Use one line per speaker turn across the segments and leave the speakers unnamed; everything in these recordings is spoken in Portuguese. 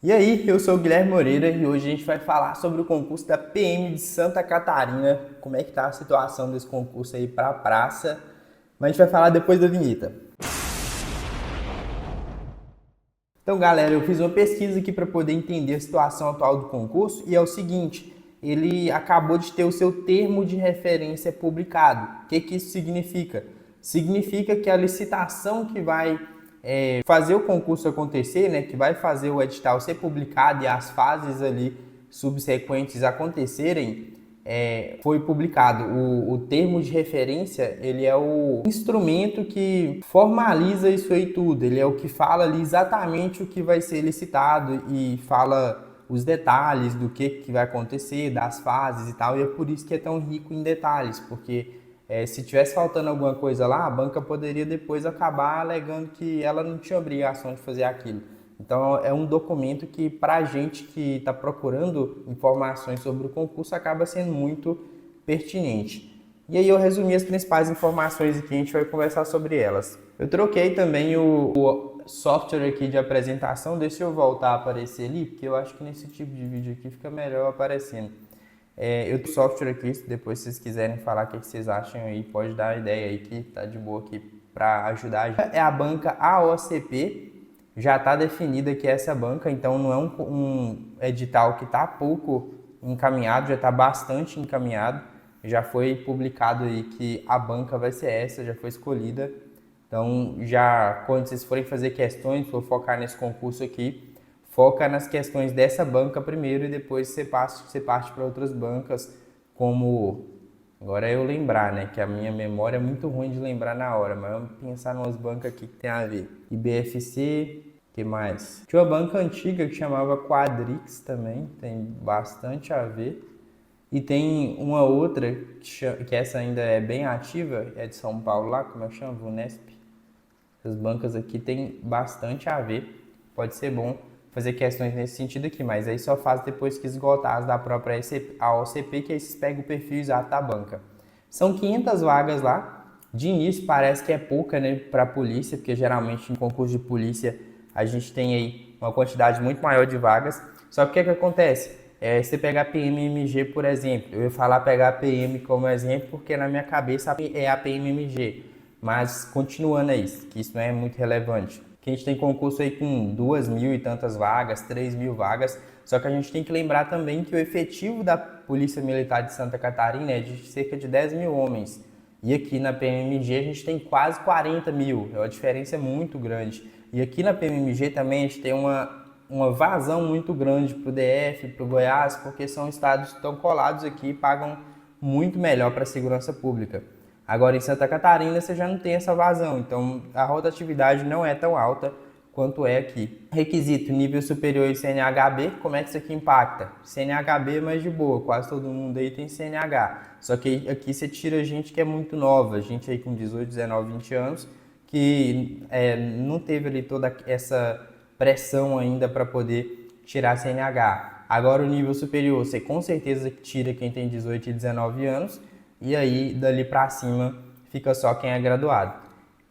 E aí, eu sou o Guilherme Moreira e hoje a gente vai falar sobre o concurso da PM de Santa Catarina, como é que tá a situação desse concurso aí para a praça, mas a gente vai falar depois da vinheta. Então, galera, eu fiz uma pesquisa aqui para poder entender a situação atual do concurso e é o seguinte, ele acabou de ter o seu termo de referência publicado. O que isso significa? Significa que a licitação que vai fazer o concurso acontecer, né, que vai fazer o edital ser publicado e as fases ali subsequentes acontecerem, foi publicado. O termo de referência, ele é o instrumento que formaliza isso aí tudo. Ele é o que fala ali exatamente o que vai ser licitado e fala os detalhes do que vai acontecer, das fases e tal. E é por isso que é tão rico em detalhes, porque se tivesse faltando alguma coisa lá, a banca poderia depois acabar alegando que ela não tinha obrigação de fazer aquilo. Então é um documento que para a gente que está procurando informações sobre o concurso acaba sendo muito pertinente. E aí eu resumi as principais informações aqui, a gente vai conversar sobre elas. Eu troquei também o software aqui de apresentação, deixa eu voltar a aparecer ali, porque eu acho que nesse tipo de vídeo aqui fica melhor aparecendo. Eu tenho software aqui, depois se vocês quiserem falar o que vocês acham aí, pode dar a ideia aí que tá de boa aqui para ajudar a gente. É a banca AOCP, já está definida que é essa banca, então não é um edital que está pouco encaminhado, já está bastante encaminhado, já foi publicado aí que a banca vai ser essa, já foi escolhida. Então, já quando vocês forem fazer questões, for focar nesse concurso aqui, foca nas questões dessa banca primeiro e depois você parte para outras bancas, como agora é eu lembrar, né? Que a minha memória é muito ruim de lembrar na hora, mas vamos pensar umas bancas aqui que tem a ver. IBFC, que mais? Tinha uma banca antiga que chamava Quadrix também, tem bastante a ver. E tem uma outra, que essa ainda é bem ativa, é de São Paulo lá, como é que chama? Vunesp. Essas bancas aqui tem bastante a ver, pode ser bom fazer questões nesse sentido aqui, mas aí só faz depois que esgotar as da própria AOCP, que aí vocês pegam o perfil exato da banca. São 500 vagas lá, de início parece que é pouca, né, para a polícia, porque geralmente em concurso de polícia a gente tem aí uma quantidade muito maior de vagas, só que o que acontece? Se você pegar PMMG, por exemplo, eu ia falar pegar a PM como exemplo, porque na minha cabeça é a PMMG, mas continuando aí, que isso não é muito relevante. Que a gente tem concurso aí com 2.000 e tantas vagas, 3.000 vagas, só que a gente tem que lembrar também que o efetivo da Polícia Militar de Santa Catarina é de cerca de 10.000 homens. E aqui na PMMG a gente tem quase 40.000, é uma diferença muito grande. E aqui na PMMG também a gente tem uma vazão muito grande para o DF, para o Goiás, porque são estados que estão colados aqui e pagam muito melhor para a segurança pública. Agora em Santa Catarina você já não tem essa vazão, então a rotatividade não é tão alta quanto é aqui. Requisito nível superior em CNHB, como é que isso aqui impacta? CNHB é mais de boa, quase todo mundo aí tem CNH. Só que aqui você tira gente que é muito nova, gente aí com 18, 19, 20 anos, que não teve ali toda essa pressão ainda para poder tirar CNH. Agora o nível superior, você com certeza tira quem tem 18 e 19 anos, e aí dali para cima fica só quem é graduado.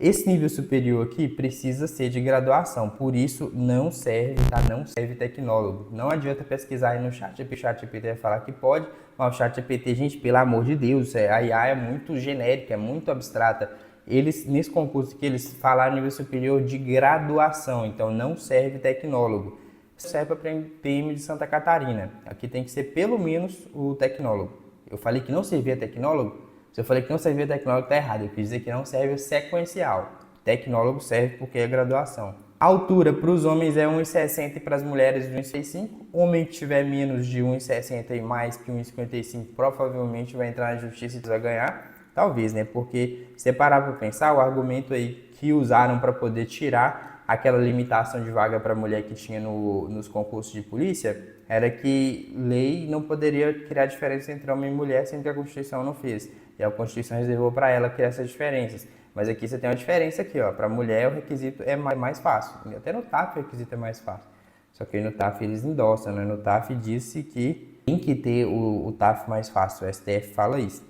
Esse nível superior aqui precisa ser de graduação, por isso não serve, tá? Não serve tecnólogo. Não adianta pesquisar aí no chat, o chat GPT vai falar que pode, mas o chat GPT, gente, pelo amor de Deus, a IA é muito genérica, é muito abstrata. Eles, nesse concurso que eles falaram nível superior de graduação, então não serve tecnólogo. Serve para PM de Santa Catarina. Aqui tem que ser pelo menos o tecnólogo. Eu falei que não servia tecnólogo? Se eu falei que não servia tecnólogo, tá errado. Eu quis dizer que não serve o sequencial. Tecnólogo serve porque é graduação. A altura para os homens é 1,60 e para as mulheres 1,65. Homem que tiver menos de 1,60 e mais que 1,55 provavelmente vai entrar na justiça e vai ganhar. Talvez, né? Porque se parar para pensar, o argumento aí que usaram para poder tirar aquela limitação de vaga para mulher que tinha nos concursos de polícia era que lei não poderia criar diferença entre homem e mulher, sendo que a Constituição não fez. E a Constituição reservou para ela criar essas diferenças. Mas aqui você tem uma diferença aqui, ó. Para mulher o requisito é mais fácil. Até no TAF o requisito é mais fácil. Só que aí no TAF eles endossam, né? No TAF disse que tem que ter o TAF mais fácil. O STF fala isso.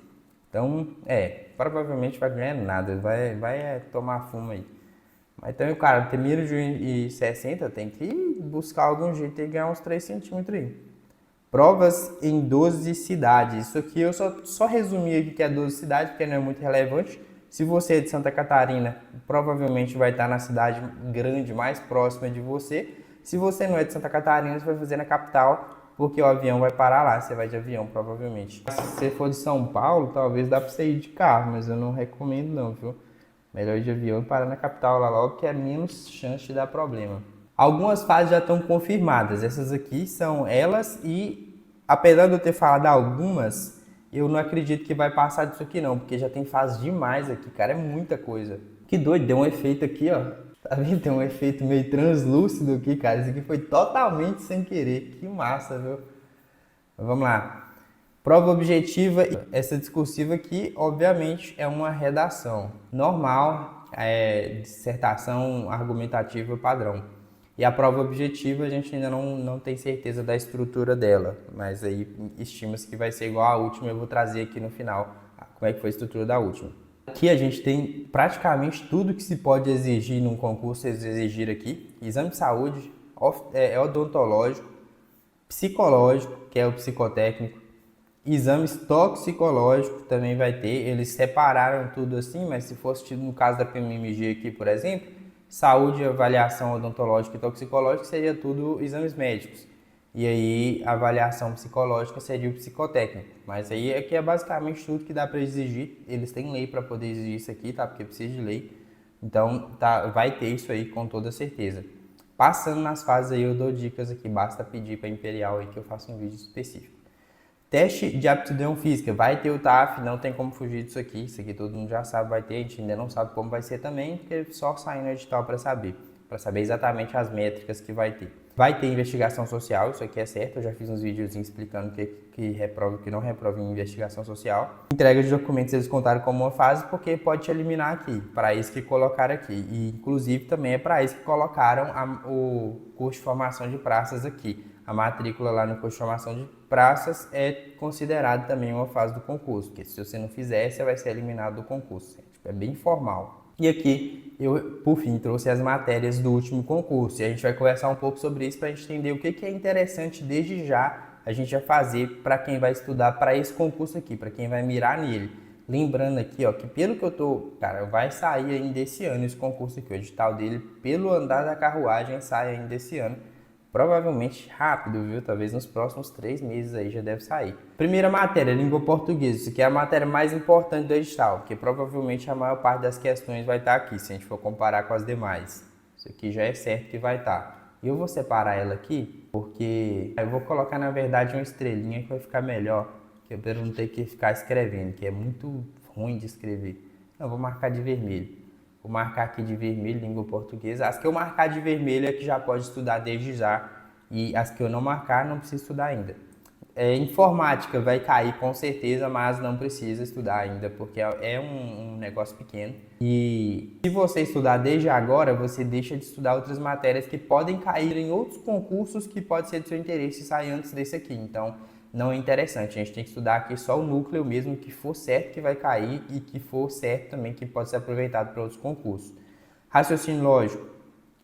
Então, provavelmente vai ganhar nada. Vai tomar fumo aí. Mas então o cara tem menos de 1,60 tem que buscar algum jeito e ganhar uns 3 centímetros aí. Provas em 12 cidades. Isso aqui eu só resumi aqui que é 12 cidades, porque não é muito relevante. Se você é de Santa Catarina, provavelmente vai estar na cidade grande mais próxima de você. Se você não é de Santa Catarina, você vai fazer na capital, porque o avião vai parar lá. Você vai de avião, provavelmente. Se você for de São Paulo, talvez dá para você ir de carro, mas eu não recomendo não, viu? Melhor ir de avião e parar na capital lá logo, que é menos chance de dar problema. Algumas fases já estão confirmadas. Essas aqui são elas e, apesar de eu ter falado algumas, eu não acredito que vai passar disso aqui não, porque já tem fase demais aqui, cara, é muita coisa. Que doido, deu um efeito aqui, ó. Tá vendo? Tem um efeito meio translúcido aqui, cara. Isso aqui foi totalmente sem querer. Que massa, viu? Vamos lá. Prova objetiva, essa discursiva aqui, obviamente, é uma redação normal, dissertação argumentativa padrão. E a prova objetiva a gente ainda não tem certeza da estrutura dela, mas aí estima-se que vai ser igual à última. Eu vou trazer aqui no final como é que foi a estrutura da última. Aqui a gente tem praticamente tudo que se pode exigir num concurso, exigir aqui. Exame de saúde, odontológico, psicológico, que é o psicotécnico, exames toxicológicos também vai ter. Eles separaram tudo assim, mas se fosse no caso da PMMG aqui, por exemplo, saúde, avaliação odontológica e toxicológica seria tudo exames médicos. E aí a avaliação psicológica seria o psicotécnico. Mas aí aqui é basicamente tudo que dá para exigir. Eles têm lei para poder exigir isso aqui, tá? Porque precisa de lei. Então vai ter isso aí com toda certeza. Passando nas fases aí eu dou dicas aqui, basta pedir para Imperial aí que eu faço um vídeo específico. Teste de aptidão física, vai ter o TAF, não tem como fugir disso aqui todo mundo já sabe, vai ter, a gente ainda não sabe como vai ser também, porque só sair no edital para saber exatamente as métricas que vai ter. Vai ter investigação social, isso aqui é certo, eu já fiz uns videozinhos explicando o que reprova e o que não reprova em investigação social. Entrega de documentos eles contaram como uma fase, porque pode te eliminar aqui, para isso que colocaram aqui. E inclusive também é para isso que colocaram o curso de formação de praças aqui. A matrícula lá no curso de formação de praças é considerado também uma fase do concurso, porque se você não fizer, você vai ser eliminado do concurso. É bem formal. E aqui eu, por fim, trouxe as matérias do último concurso. E a gente vai conversar um pouco sobre isso para a gente entender o que é interessante desde já a gente já fazer para quem vai estudar para esse concurso aqui, para quem vai mirar nele. Lembrando aqui, ó, que pelo que eu tô, cara, vai sair ainda esse ano esse concurso aqui, o edital dele, pelo andar da carruagem, sai ainda esse ano. Provavelmente rápido, viu? Talvez nos próximos 3 meses aí já deve sair. Primeira matéria, língua portuguesa. Isso aqui é a matéria mais importante do edital, porque provavelmente a maior parte das questões vai estar aqui, se a gente for comparar com as demais. Isso aqui já é certo que vai estar. E eu vou separar ela aqui, porque eu vou colocar, na verdade, uma estrelinha que vai ficar melhor, que eu não ter que ficar escrevendo, que é muito ruim de escrever. Eu vou marcar de vermelho. Vou marcar aqui de vermelho, língua portuguesa. As que eu marcar de vermelho é que já pode estudar desde já. E as que eu não marcar, não precisa estudar ainda. Informática vai cair com certeza, mas não precisa estudar ainda, porque é um negócio pequeno. E se você estudar desde agora, você deixa de estudar outras matérias que podem cair em outros concursos que pode ser do seu interesse e sair antes desse aqui. Então, não é interessante. A gente tem que estudar aqui só o núcleo mesmo, que for certo que vai cair e que for certo também que pode ser aproveitado para outros concursos. Raciocínio lógico.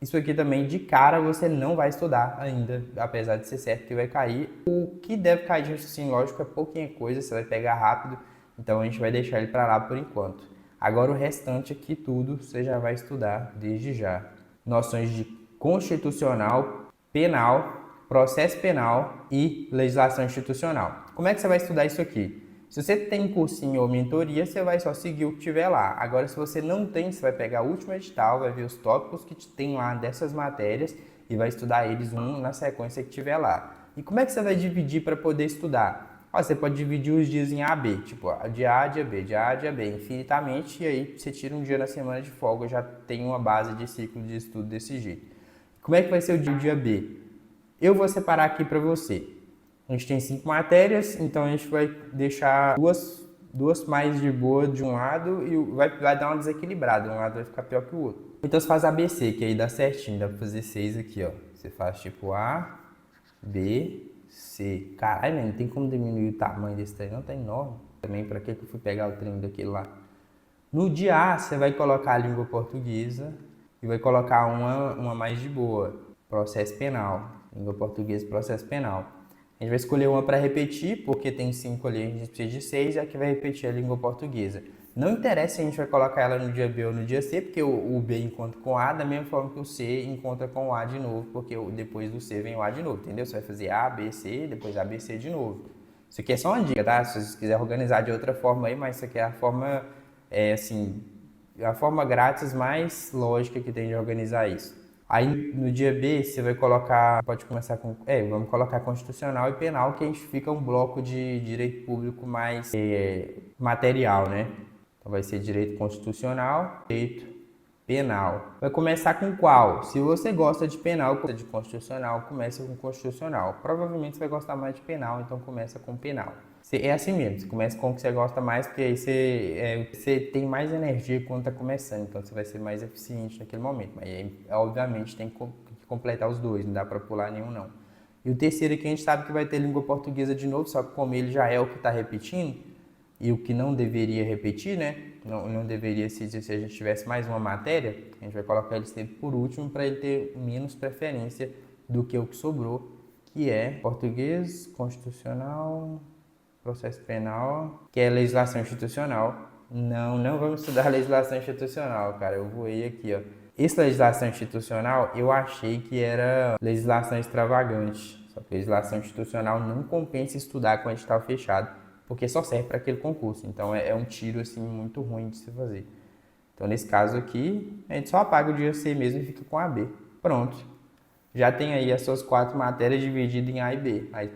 Isso aqui também de cara você não vai estudar ainda, apesar de ser certo que vai cair. O que deve cair de raciocínio lógico é pouquinha coisa, você vai pegar rápido, então a gente vai deixar ele para lá por enquanto. Agora o restante aqui tudo você já vai estudar desde já. Noções de constitucional, penal, processo penal e legislação institucional. Como é que você vai estudar isso aqui? Se você tem cursinho ou mentoria, você vai só seguir o que tiver lá. Agora, se você não tem, você vai pegar o último edital, vai ver os tópicos que tem lá dessas matérias e vai estudar eles um na sequência que tiver lá. E como é que você vai dividir para poder estudar? Você pode dividir os dias em A, B, tipo, dia A, dia B, dia A, dia B, infinitamente, e aí você tira um dia na semana de folga, já tem uma base de ciclo de estudo desse jeito. Como é que vai ser o dia B? Eu vou separar aqui para você. A gente tem 5 matérias, então a gente vai deixar duas mais de boa de um lado e vai dar uma desequilibrada, um lado vai ficar pior que o outro. Então você faz ABC, que aí dá certinho, dá pra fazer 6 aqui, ó. Você faz tipo A, B, C. Caralho, não tem como diminuir o tamanho desse trem, não tá enorme. Também pra que eu fui pegar o trem daquele lá. No dia A, você vai colocar a língua portuguesa e vai colocar uma mais de boa. processo penal. Língua portuguesa e processo penal. A gente vai escolher uma para repetir, porque tem 5 ali, a gente precisa de 6, e aqui vai repetir a língua portuguesa. Não interessa se a gente vai colocar ela no dia B ou no dia C, porque o B encontra com A, da mesma forma que o C encontra com o A de novo, porque depois do C vem o A de novo, entendeu? Você vai fazer A, B, C, depois A, B, C de novo. Isso aqui é só uma dica, tá? Se você quiser organizar de outra forma aí, mas isso aqui é a forma, a forma grátis mais lógica que tem de organizar isso. Aí no dia B você vai colocar, pode começar com, vamos colocar constitucional e penal, que a gente fica um bloco de direito público mais material, né? Então vai ser direito constitucional, direito penal. Vai começar com qual? Se você gosta de penal, de constitucional, começa com constitucional. Provavelmente você vai gostar mais de penal, então começa com penal. É assim mesmo, você começa com o que você gosta mais, porque aí você tem mais energia quando está começando, então você vai ser mais eficiente naquele momento. Mas aí, obviamente, tem que completar os dois, não dá para pular nenhum não. E o terceiro aqui a gente sabe que vai ter língua portuguesa de novo, só que como ele já é o que está repetindo, e o que não deveria repetir, né? Não deveria se a gente tivesse mais uma matéria, a gente vai colocar ele sempre por último para ele ter menos preferência do que o que sobrou, que é português, constitucional, processo penal, que é legislação institucional. Não vamos estudar legislação institucional, cara. Eu voei aqui, ó. Essa legislação institucional, eu achei que era legislação extravagante. Só que legislação institucional não compensa estudar com edital fechado, porque só serve para aquele concurso. Então é um tiro assim muito ruim de se fazer. Então nesse caso aqui, a gente só apaga o dia C mesmo e fica com A, B. Pronto. Já tem aí as suas 4 matérias divididas em A e B. Aí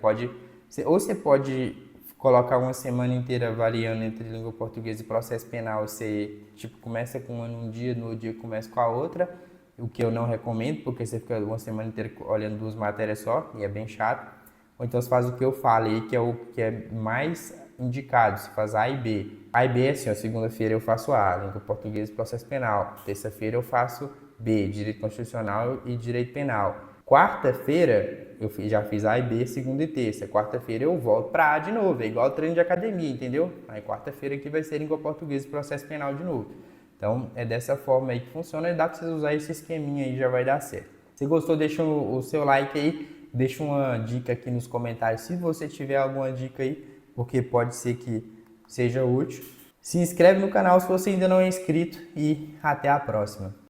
ou você pode colocar uma semana inteira variando entre língua portuguesa e processo penal. Você começa com uma num dia, no outro dia começa com a outra, o que eu não recomendo, porque você fica uma semana inteira olhando 2 matérias só, e é bem chato. Ou então você faz o que eu falei, que é o que é mais indicado, você faz A e B. A e B é assim, ó, segunda-feira eu faço A, língua portuguesa e processo penal. Terça-feira eu faço B, direito constitucional e direito penal. Quarta-feira eu já fiz A e B, segunda e terça. Quarta-feira eu volto para A de novo, é igual treino de academia, entendeu? Aí quarta-feira aqui vai ser língua portuguesa e processo penal de novo. Então é dessa forma aí que funciona e dá para vocês usar esse esqueminha aí, já vai dar certo. Se gostou, deixa o seu like aí, deixa uma dica aqui nos comentários se você tiver alguma dica aí, porque pode ser que seja útil. Se inscreve no canal se você ainda não é inscrito e até a próxima.